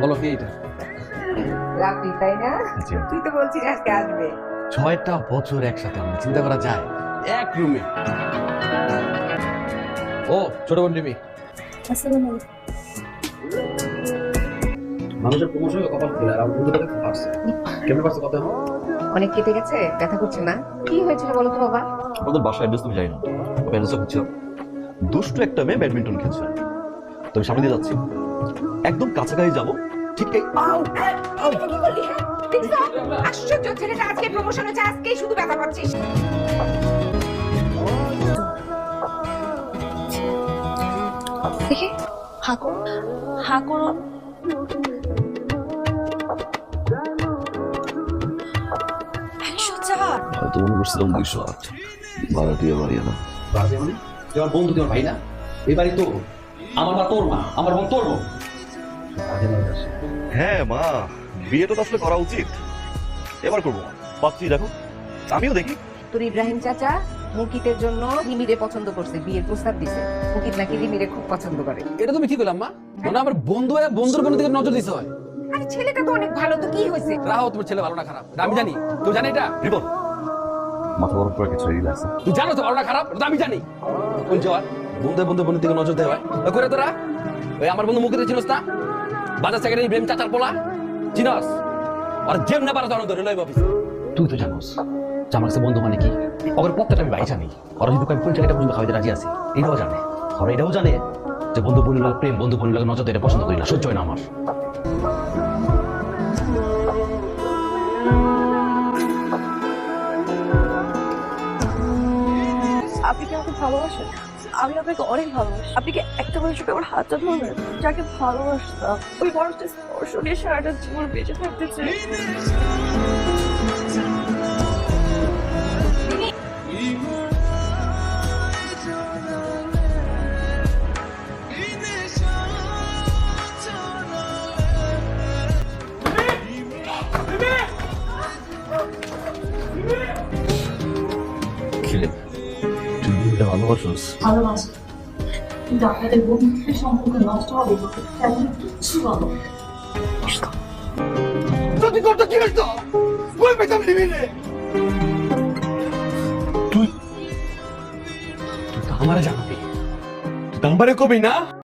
বলো কি এটা? রাফি তাই না? তুই তো বলছিস আজকে আসবে। 6টা বছর একসাথে আমরা, চিন্তা করা যায়? এক রুমে। ও ছোট বোন রিমি। আসসালামু আলাইকুম। মানুষের প্রমোশন কপাল খুলে আর বন্ধুটাকে খুব পারছে। কেমন পারছে কথা? অনেক কেটে গেছে, ব্যথা করছে না? কি হয়েছিল বলো তো বাবা? আমাদের বাসায় অ্যাড্রেস তুমি জানি না, অ্যাড্রেস হচ্ছে দুষ্টু একটা মেয়ে ব্যাডমিন্টন খেলছে। তো আমি সামনে দিয়ে যাচ্ছি, একদম কাছাকাছি যাবো, ঠিক এই কি বললি? দেখছো? আশ্চর্য, ছেলেটা আজকে প্রমোশন হচ্ছে, আজকেই শুধু ব্যথা পাচ্ছিস। দেখি হা করুন, হা করুন। 104। হয়তো মনে করছিলাম 208, ভাড়াটিয়া বাড়িয়া না। বাড়ি মানে তুই আমার বন্ধু, তোমার ভাই না? এই বাড়ি তোর, আমার মা তোর মা, আমার বোন তোর বোন। হ্যাঁ মা, বিয়েটা তো আসলে করা উচিত, এবার করবো। পাচ্ছি দেখো, আমিও দেখি। তোর ইব্রাহিম চাচা মুকিতের জন্য রিমিরে পছন্দ করছে, বিয়ের প্রস্তাব দিছে। মুকিত নাকি রিমিরে খুব পছন্দ করে। এটা তুমি কি করলাম মা? মনে আমার বন্ধু হয়ে বন্ধুর বোনের দিকে নজর দিতে হয়। আরে ছেলেটা তো অনেক ভালো, তো কি হয়েছে? রাহো, তোমার ছেলে ভালো না খারাপ এটা আমি জানি। তুই জানি এটা? রিপন, মাথা গরম করে কিছু রিল্যাক্স। তুই জানো তো ভালো না খারাপ এটা আমি জানি। কোন জোয়ার বন্ধু বন্ধু বোনের দিকে নজর দেওয়া হয় করে তোরা? ওই আমার বন্ধু মুখে চিনস না? বাজার সেকেন্ডারি ইব্রাহিম চাচার পোলা চিনস? আর জেম না পারা তখন ধরে লইব অফিসে। তুই তো জানোস যে আমার কাছে বন্ধু মানে কি, ওর প্রত্যেকটা আমি ভাই জানি। ওরা যদি আমি পরিচয়টা পর্যন্ত খাওয়াইতে রাজি আছি, এটাও জানে। ওরা এটাও জানে যে বন্ধু বোনের লোক প্রেম, বন্ধু বোনের লোক নজর দিতে পছন্দ করি না, সহ্য হয় না আমার। আপনি কি আমাকে ভালোবাসেন? আমি আপনাকে অনেক ভালোবাসি। আপনি কি একটা মানুষকে আমার হাতটা ধরবেন? যাকে ভালোবাসতাম, ওই মানুষটা স্পর্শ নিয়ে সারাটা জীবন বেঁচে থাকতে চাই। খেলে তুই বিয়েটা ভালোবাসোস? ভালোবাসি, কিন্তু আপনাদের বন্ধুত্বের সম্পর্ক নষ্ট হবে তেমন কিচ্ছু বলো। তুই করতে কি হইতো? কই পেতাম রিমিরে? তুই তো আমারে জানাবি, তুই তো আমারে কবি না?